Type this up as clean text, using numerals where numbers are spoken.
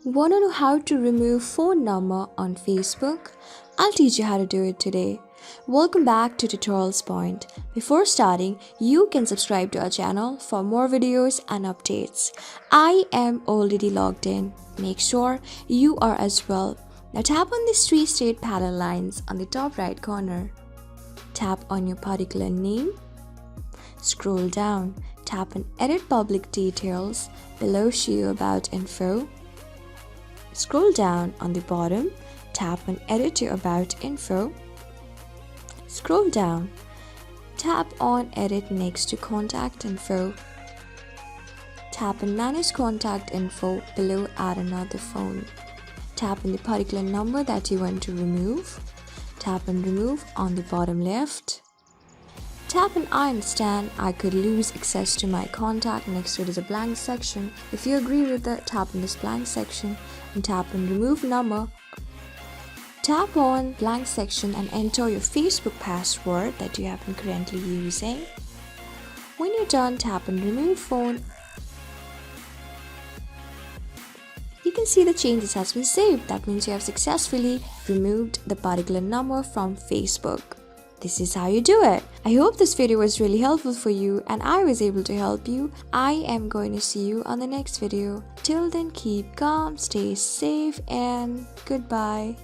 Wanna know how to remove phone number on Facebook? I'll teach you how to do it today. Welcome back to Tutorials Point. Before starting, you can subscribe to our channel for more videos and updates. I am already logged in. Make sure you are as well. Now tap on these three straight parallel lines on the top right corner. Tap on your particular name. Scroll down. Tap on Edit Public Details. Below Show About Info. Scroll down on the bottom, tap on Edit Your About Info. Scroll down, tap on Edit next to Contact Info. Tap on Manage Contact Info, below Add Another Phone. Tap on the particular number that you want to remove. Tap on Remove on the bottom left. Tap on I understand I could lose access to my contact. Next to it is a blank section. If you agree with it, tap on this blank section and tap on remove number. Tap on blank section and enter your Facebook password that you have been currently using. When you're done, tap on remove phone. You can see the changes has been saved. That means you have successfully removed the particular number from Facebook. This is how you do it. I hope this video was really helpful for you and I was able to help you. I am going to see you on the next video. Till then, keep calm, stay safe, and goodbye.